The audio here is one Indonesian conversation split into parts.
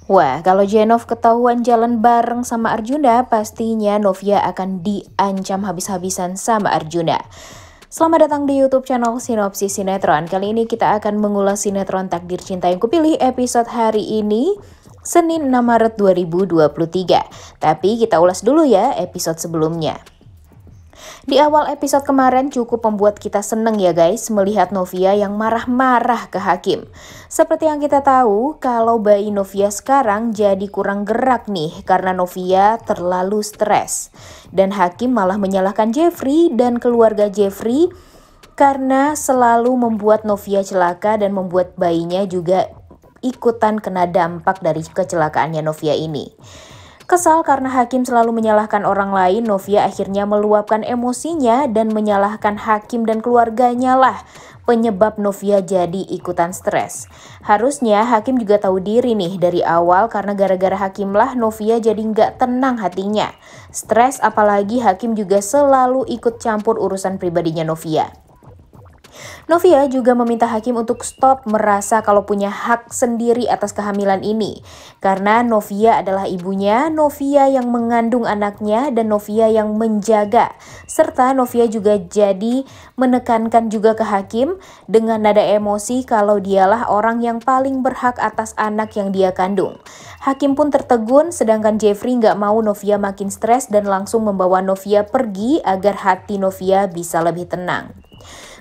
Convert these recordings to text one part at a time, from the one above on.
Wah, kalau Jenov ketahuan jalan bareng sama Arjuna, pastinya Novia akan diancam habis-habisan sama Arjuna. Selamat datang di YouTube channel Sinopsis Sinetron. Kali ini kita akan mengulas sinetron Takdir Cinta yang Kupilih episode hari ini, Senin 6 Maret 2023. Tapi kita ulas dulu ya episode sebelumnya. Di awal episode kemarin cukup membuat kita seneng ya guys melihat Novia yang marah-marah ke Hakim. Seperti yang kita tahu kalau bayi Novia sekarang jadi kurang gerak nih karena Novia terlalu stres. Dan Hakim malah menyalahkan Jeffrey dan keluarga Jeffrey karena selalu membuat Novia celaka dan membuat bayinya juga ikutan kena dampak dari kecelakaannya Novia ini. Kesal karena Hakim selalu menyalahkan orang lain, Novia akhirnya meluapkan emosinya dan menyalahkan Hakim dan keluarganya lah penyebab Novia jadi ikutan stres. Harusnya Hakim juga tahu diri nih dari awal karena gara-gara Hakim lah Novia jadi nggak tenang hatinya. Stres apalagi Hakim juga selalu ikut campur urusan pribadinya Novia. Novia juga meminta Hakim untuk stop merasa kalau punya hak sendiri atas kehamilan ini. Karena Novia adalah ibunya, Novia yang mengandung anaknya, dan Novia yang menjaga. Serta Novia juga jadi menekankan juga ke Hakim dengan nada emosi kalau dialah orang yang paling berhak atas anak yang dia kandung. Hakim pun tertegun, sedangkan Jeffrey nggak mau Novia makin stres dan langsung membawa Novia pergi agar hati Novia bisa lebih tenang.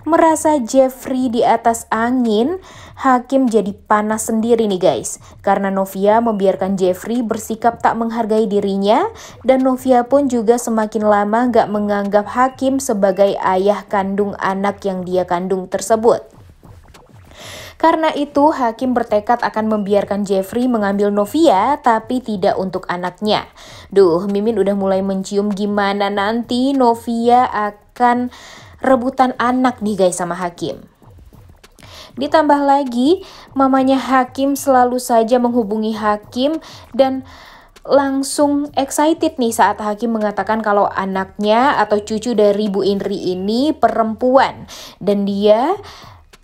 Merasa Jeffrey di atas angin, Hakim jadi panas sendiri nih guys. Karena Novia membiarkan Jeffrey bersikap tak menghargai dirinya, dan Novia pun juga semakin lama gak menganggap Hakim sebagai ayah kandung anak yang dia kandung tersebut. Karena itu, Hakim bertekad akan membiarkan Jeffrey mengambil Novia, tapi tidak untuk anaknya. Duh, Mimin udah mulai mencium gimana nanti Novia akan rebutan anak nih guys sama Hakim. Ditambah lagi, mamanya Hakim selalu saja menghubungi Hakim dan langsung excited nih saat Hakim mengatakan kalau anaknya atau cucu dari Bu Indri ini perempuan. Dan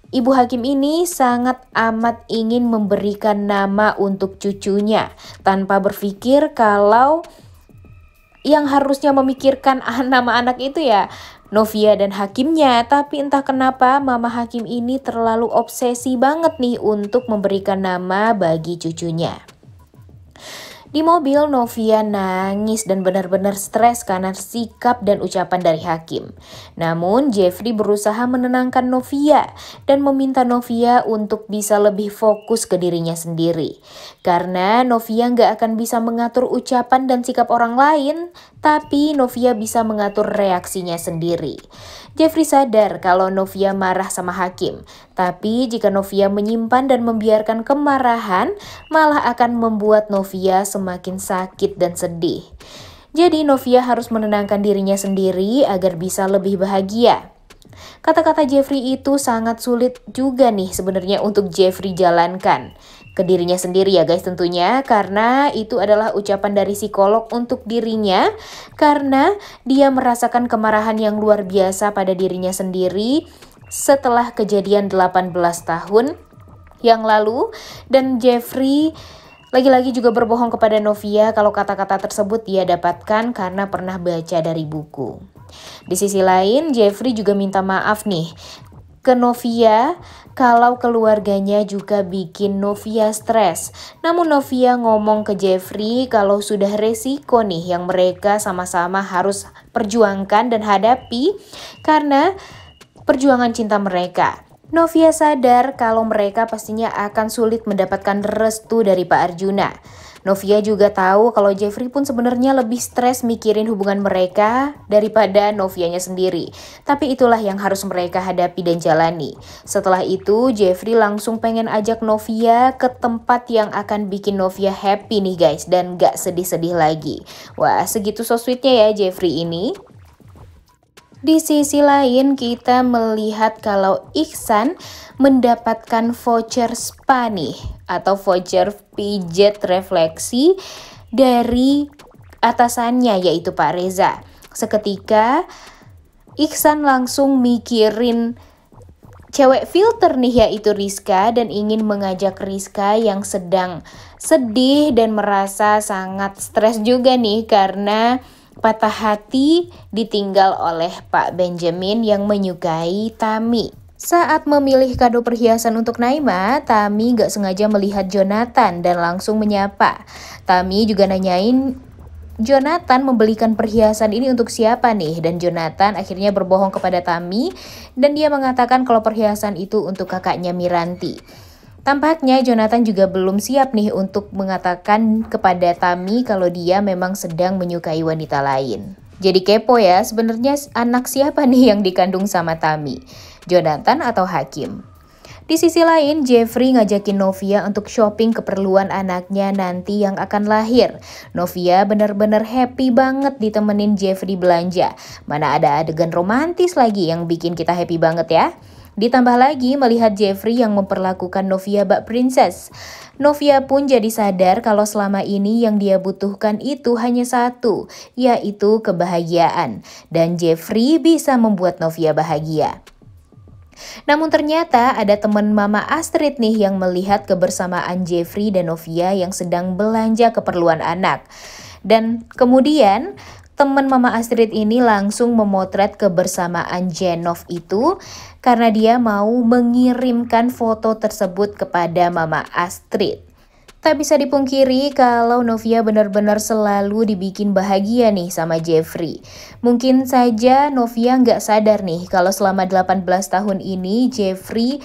Ibu Hakim ini sangat amat ingin memberikan nama untuk cucunya tanpa berpikir kalau yang harusnya memikirkan nama anak itu ya Novia dan Hakimnya, tapi entah kenapa Mama Hakim ini terlalu obsesi banget nih untuk memberikan nama bagi cucunya. Di mobil, Novia nangis dan benar-benar stres karena sikap dan ucapan dari Hakim. Namun, Jeffrey berusaha menenangkan Novia dan meminta Novia untuk bisa lebih fokus ke dirinya sendiri. Karena Novia nggak akan bisa mengatur ucapan dan sikap orang lain, tapi Novia bisa mengatur reaksinya sendiri. Jeffrey sadar kalau Novia marah sama Hakim, tapi jika Novia menyimpan dan membiarkan kemarahan, malah akan membuat Novia semakin sakit dan sedih. Jadi Novia harus menenangkan dirinya sendiri agar bisa lebih bahagia. Kata-kata Jeffrey itu sangat sulit juga nih sebenarnya untuk Jeffrey jalankan ke dirinya sendiri ya guys tentunya, karena itu adalah ucapan dari psikolog untuk dirinya karena dia merasakan kemarahan yang luar biasa pada dirinya sendiri setelah kejadian 18 tahun yang lalu. Dan Jeffrey lagi-lagi juga berbohong kepada Novia kalau kata-kata tersebut dia dapatkan karena pernah baca dari buku. Di sisi lain, Jeffrey juga minta maaf nih ke Novia kalau keluarganya juga bikin Novia stres. Namun Novia ngomong ke Jeffrey kalau sudah resiko nih yang mereka sama-sama harus perjuangkan dan hadapi karena perjuangan cinta mereka. Novia sadar kalau mereka pastinya akan sulit mendapatkan restu dari Pak Arjuna. Novia juga tahu kalau Jeffrey pun sebenarnya lebih stres mikirin hubungan mereka daripada Novianya sendiri. Tapi itulah yang harus mereka hadapi dan jalani. Setelah itu, Jeffrey langsung pengen ajak Novia ke tempat yang akan bikin Novia happy nih guys, dan gak sedih-sedih lagi. Wah, segitu so sweetnya ya Jeffrey ini. Di sisi lain kita melihat kalau Iksan mendapatkan voucher spa nih atau voucher pijat refleksi dari atasannya yaitu Pak Reza. Seketika Iksan langsung mikirin cewek filter nih, yaitu Rizka, dan ingin mengajak Rizka yang sedang sedih dan merasa sangat stres juga nih karena patah hati ditinggal oleh Pak Benjamin yang menyukai Tami. Saat memilih kado perhiasan untuk Naima, Tami gak sengaja melihat Jonathan dan langsung menyapa. Tami juga nanyain Jonathan membelikan perhiasan ini untuk siapa nih? Dan Jonathan akhirnya berbohong kepada Tami dan dia mengatakan kalau perhiasan itu untuk kakaknya Miranti. Tampaknya Jonathan juga belum siap nih untuk mengatakan kepada Tami kalau dia memang sedang menyukai wanita lain. Jadi kepo ya, sebenarnya anak siapa nih yang dikandung sama Tami? Jonathan atau Hakim? Di sisi lain, Jeffrey ngajakin Novia untuk shopping keperluan anaknya nanti yang akan lahir. Novia bener-bener happy banget ditemenin Jeffrey belanja. Mana ada adegan romantis lagi yang bikin kita happy banget ya. Ditambah lagi melihat Jeffrey yang memperlakukan Novia bak princess. Novia pun jadi sadar kalau selama ini yang dia butuhkan itu hanya satu, yaitu kebahagiaan. Dan Jeffrey bisa membuat Novia bahagia. Namun ternyata ada teman Mama Astrid nih yang melihat kebersamaan Jeffrey dan Novia yang sedang belanja keperluan anak. Dan kemudian teman Mama Astrid ini langsung memotret kebersamaan Jenov itu karena dia mau mengirimkan foto tersebut kepada Mama Astrid. Tak bisa dipungkiri kalau Novia benar-benar selalu dibikin bahagia nih sama Jeffrey. Mungkin saja Novia nggak sadar nih kalau selama 18 tahun ini Jeffrey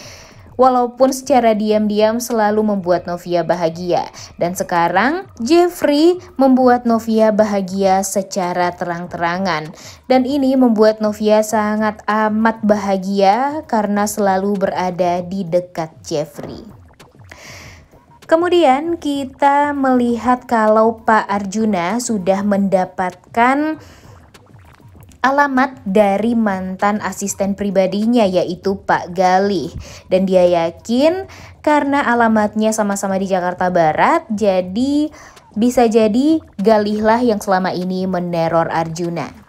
walaupun secara diam-diam selalu membuat Novia bahagia. Dan sekarang Jeffrey membuat Novia bahagia secara terang-terangan. Dan ini membuat Novia sangat amat bahagia karena selalu berada di dekat Jeffrey. Kemudian kita melihat kalau Pak Arjuna sudah mendapatkan alamat dari mantan asisten pribadinya yaitu Pak Galih. Dan dia yakin karena alamatnya sama-sama di Jakarta Barat, jadi bisa jadi Galihlah yang selama ini meneror Arjuna.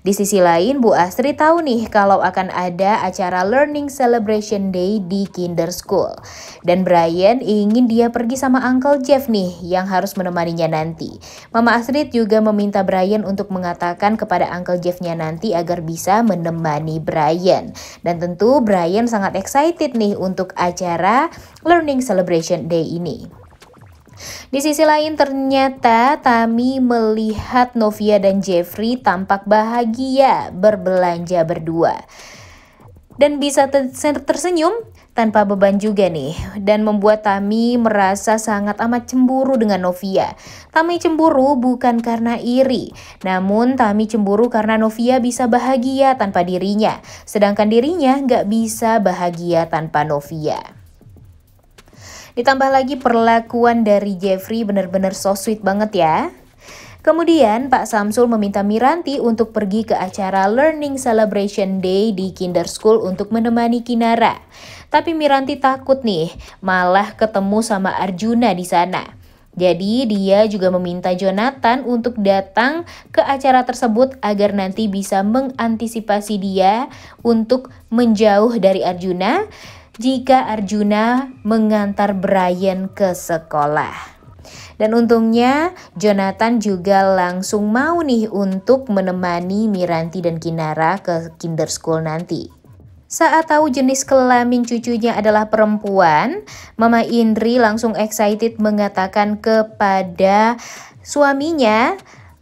Di sisi lain, Bu Astrid tahu nih kalau akan ada acara Learning Celebration Day di Kinder School. Dan Brian ingin dia pergi sama Uncle Jeff nih yang harus menemaninya nanti. Mama Astrid juga meminta Brian untuk mengatakan kepada Uncle Jeff-nya nanti agar bisa menemani Brian. Dan tentu Brian sangat excited nih untuk acara Learning Celebration Day ini. Di sisi lain ternyata Tami melihat Novia dan Jeffrey tampak bahagia berbelanja berdua. Dan bisa tersenyum tanpa beban juga nih. Dan membuat Tami merasa sangat amat cemburu dengan Novia. Tami cemburu bukan karena iri. Namun Tami cemburu karena Novia bisa bahagia tanpa dirinya. Sedangkan dirinya nggak bisa bahagia tanpa Novia. Ditambah lagi perlakuan dari Jeffrey benar-benar so sweet banget ya. Kemudian Pak Samsul meminta Miranti untuk pergi ke acara Learning Celebration Day di Kinder School untuk menemani Kinara. Tapi Miranti takut nih, malah ketemu sama Arjuna di sana. Jadi dia juga meminta Jonathan untuk datang ke acara tersebut agar nanti bisa mengantisipasi dia untuk menjauh dari Arjuna jika Arjuna mengantar Brian ke sekolah. Dan untungnya Jonathan juga langsung mau nih untuk menemani Miranti dan Kinara ke Kinder School nanti. Saat tahu jenis kelamin cucunya adalah perempuan, Mama Indri langsung excited mengatakan kepada suaminya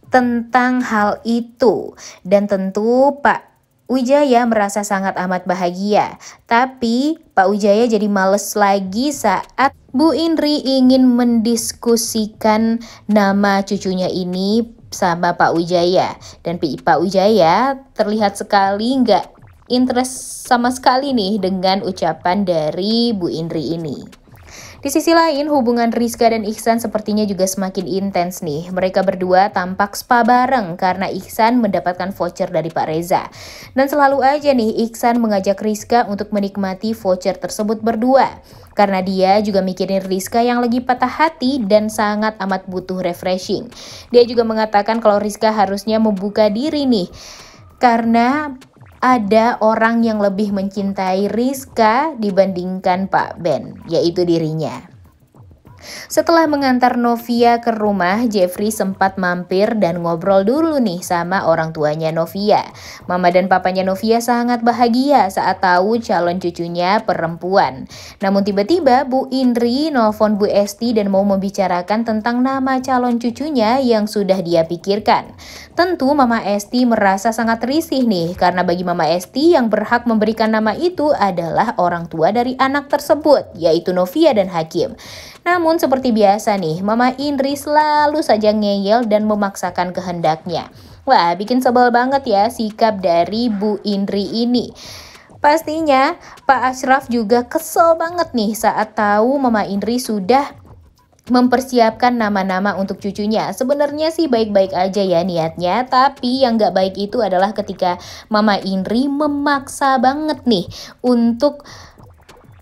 tentang hal itu. Dan tentu Pak Wijaya merasa sangat amat bahagia. Tapi Pak Wijaya jadi males lagi saat Bu Indri ingin mendiskusikan nama cucunya ini sama Pak Wijaya. Dan Pak Wijaya terlihat sekali nggak interest sama sekali nih dengan ucapan dari Bu Indri ini. Di sisi lain, hubungan Rizka dan Ihsan sepertinya juga semakin intens nih. Mereka berdua tampak spa bareng karena Ihsan mendapatkan voucher dari Pak Reza. Dan selalu aja nih Ihsan mengajak Rizka untuk menikmati voucher tersebut berdua. Karena dia juga mikirin Rizka yang lagi patah hati dan sangat amat butuh refreshing. Dia juga mengatakan kalau Rizka harusnya membuka diri nih. Karena ada orang yang lebih mencintai Rizka dibandingkan Pak Ben, yaitu dirinya. Setelah mengantar Novia ke rumah, Jeffrey sempat mampir dan ngobrol dulu nih sama orang tuanya Novia. Mama dan papanya Novia sangat bahagia saat tahu calon cucunya perempuan. Namun tiba-tiba Bu Indri nelfon Bu Esti dan mau membicarakan tentang nama calon cucunya yang sudah dia pikirkan. Tentu Mama Esti merasa sangat risih nih, karena bagi Mama Esti yang berhak memberikan nama itu adalah orang tua dari anak tersebut, yaitu Novia dan Hakim. Namun seperti biasa nih, Mama Indri selalu saja ngeyel dan memaksakan kehendaknya. Wah, bikin sebel banget ya sikap dari Bu Indri ini. Pastinya Pak Ashraf juga kesel banget nih saat tahu Mama Indri sudah mempersiapkan nama-nama untuk cucunya. Sebenarnya sih baik-baik aja ya niatnya, tapi yang gak baik itu adalah ketika Mama Indri memaksa banget nih untuk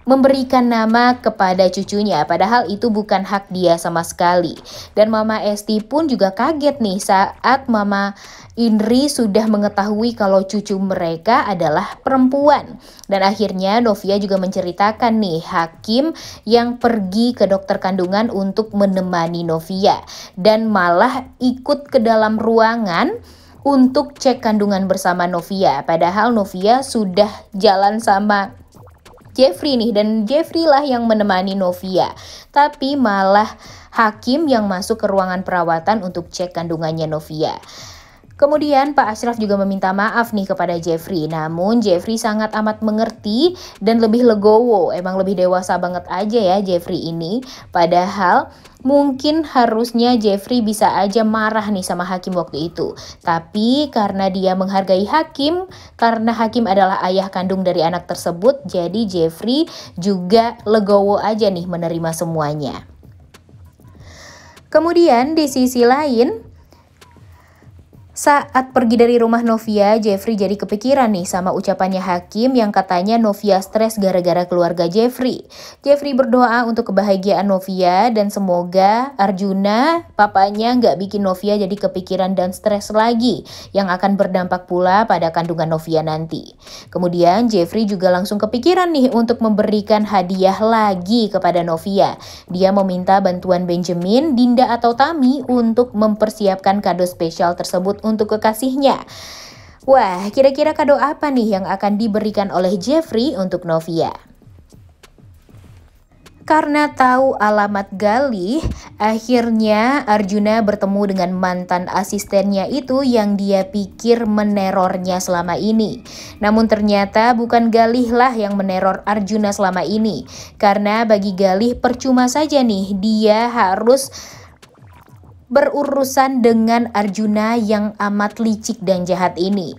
memberikan nama kepada cucunya, padahal itu bukan hak dia sama sekali. Dan Mama Esti pun juga kaget nih saat Mama Indri sudah mengetahui kalau cucu mereka adalah perempuan. Dan akhirnya Novia juga menceritakan nih Hakim yang pergi ke dokter kandungan untuk menemani Novia, dan malah ikut ke dalam ruangan untuk cek kandungan bersama Novia. Padahal Novia sudah jalan sama Jeffrey nih, dan Jeffrey lah yang menemani Novia. Tapi malah Hakim yang masuk ke ruangan perawatan untuk cek kandungannya Novia. Kemudian Pak Ashraf juga meminta maaf nih kepada Jeffrey. Namun Jeffrey sangat amat mengerti dan lebih legowo. Emang lebih dewasa banget aja ya Jeffrey ini. Padahal mungkin harusnya Jeffrey bisa aja marah nih sama Hakim waktu itu. Tapi karena dia menghargai Hakim, karena Hakim adalah ayah kandung dari anak tersebut, jadi Jeffrey juga legowo aja nih menerima semuanya. Kemudian di sisi lain, saat pergi dari rumah Novia, Jeffrey jadi kepikiran nih sama ucapannya Hakim yang katanya Novia stres gara-gara keluarga Jeffrey. Jeffrey berdoa untuk kebahagiaan Novia dan semoga Arjuna, papanya, nggak bikin Novia jadi kepikiran dan stres lagi, yang akan berdampak pula pada kandungan Novia nanti. Kemudian Jeffrey juga langsung kepikiran nih untuk memberikan hadiah lagi kepada Novia. Dia meminta bantuan Benjamin, Dinda atau Tami untuk mempersiapkan kado spesial tersebut untuk kekasihnya. Wah, kira-kira kado apa nih yang akan diberikan oleh Jeffrey untuk Novia? Karena tahu alamat Galih, akhirnya Arjuna bertemu dengan mantan asistennya itu yang dia pikir menerornya selama ini. Namun ternyata bukan Galih lah yang meneror Arjuna selama ini. Karena bagi Galih percuma saja nih, dia harus berurusan dengan Arjuna yang amat licik dan jahat ini.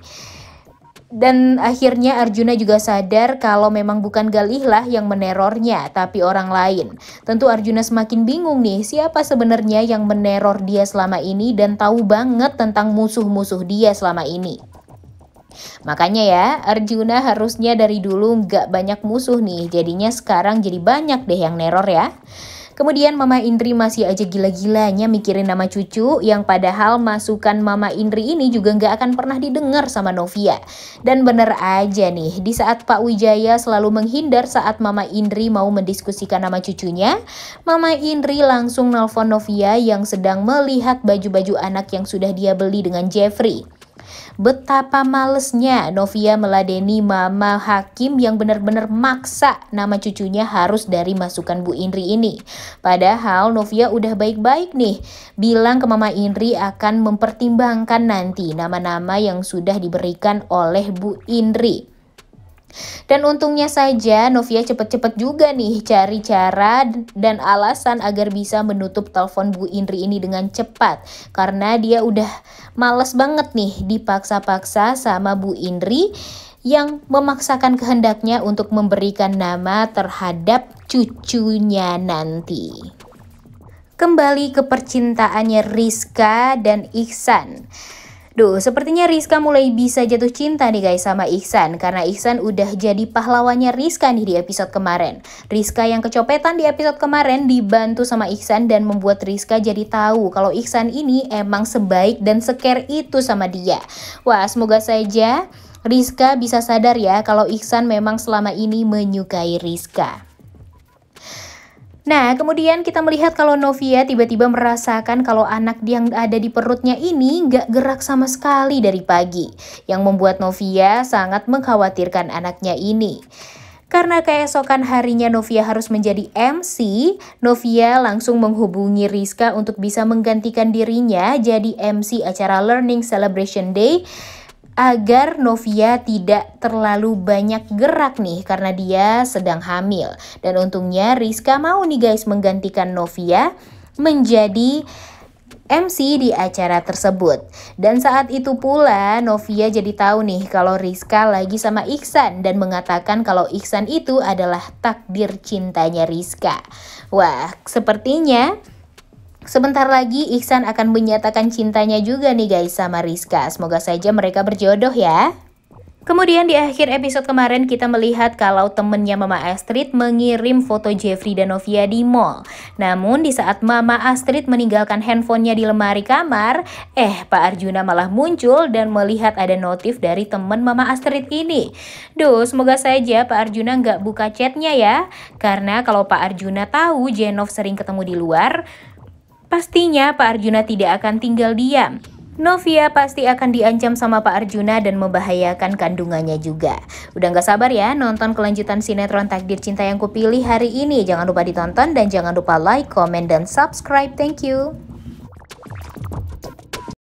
Dan akhirnya Arjuna juga sadar kalau memang bukan Galih lah yang menerornya, tapi orang lain. Tentu Arjuna semakin bingung nih, siapa sebenarnya yang meneror dia selama ini dan tahu banget tentang musuh-musuh dia selama ini. Makanya ya, Arjuna harusnya dari dulu nggak banyak musuh nih, jadinya sekarang jadi banyak deh yang neror ya. Kemudian Mama Indri masih aja gila-gilanya mikirin nama cucu, yang padahal masukan Mama Indri ini juga nggak akan pernah didengar sama Novia. Dan bener aja nih, di saat Pak Wijaya selalu menghindar saat Mama Indri mau mendiskusikan nama cucunya, Mama Indri langsung nelpon Novia yang sedang melihat baju-baju anak yang sudah dia beli dengan Jeffrey. Betapa malesnya Novia meladeni Mama Hakim yang benar-benar maksa nama cucunya harus dari masukan Bu Indri ini. Padahal Novia udah baik-baik nih, bilang ke Mama Indri akan mempertimbangkan nanti nama-nama yang sudah diberikan oleh Bu Indri. Dan untungnya saja Novia cepet-cepet juga nih cari cara dan alasan agar bisa menutup telepon Bu Indri ini dengan cepat. Karena dia udah males banget nih dipaksa-paksa sama Bu Indri yang memaksakan kehendaknya untuk memberikan nama terhadap cucunya nanti. Kembali ke percintaannya Rizka dan Ihsan. Duh, sepertinya Rizka mulai bisa jatuh cinta nih guys sama Ihsan, karena Ihsan udah jadi pahlawannya Rizka nih di episode kemarin. Rizka yang kecopetan di episode kemarin dibantu sama Ihsan dan membuat Rizka jadi tahu kalau Ihsan ini emang sebaik dan se-care itu sama dia. Wah, semoga saja Rizka bisa sadar ya kalau Ihsan memang selama ini menyukai Rizka. Nah, kemudian kita melihat kalau Novia tiba-tiba merasakan kalau anak yang ada di perutnya ini nggak gerak sama sekali dari pagi, yang membuat Novia sangat mengkhawatirkan anaknya ini. Karena keesokan harinya Novia harus menjadi MC, Novia langsung menghubungi Rizka untuk bisa menggantikan dirinya jadi MC acara Learning Celebration Day, agar Novia tidak terlalu banyak gerak nih karena dia sedang hamil. Dan untungnya Rizka mau nih guys menggantikan Novia menjadi MC di acara tersebut. Dan saat itu pula Novia jadi tahu nih kalau Rizka lagi sama Ihsan dan mengatakan kalau Ihsan itu adalah takdir cintanya Rizka. Wah, sepertinya sebentar lagi Ihsan akan menyatakan cintanya juga nih guys sama Rizka. Semoga saja mereka berjodoh ya. Kemudian di akhir episode kemarin kita melihat kalau temennya Mama Astrid mengirim foto Jeffrey dan Novia di mall. Namun di saat Mama Astrid meninggalkan handphonenya di lemari kamar, Pak Arjuna malah muncul dan melihat ada notif dari temen Mama Astrid ini. Duh, semoga saja Pak Arjuna nggak buka chatnya ya. Karena kalau Pak Arjuna tahu Jenov sering ketemu di luar, pastinya Pak Arjuna tidak akan tinggal diam. Novia pasti akan diancam sama Pak Arjuna dan membahayakan kandungannya juga. Udah gak sabar ya nonton kelanjutan sinetron Takdir Cinta Yang Kupilih hari ini. Jangan lupa ditonton dan jangan lupa like, comment, dan subscribe. Thank you.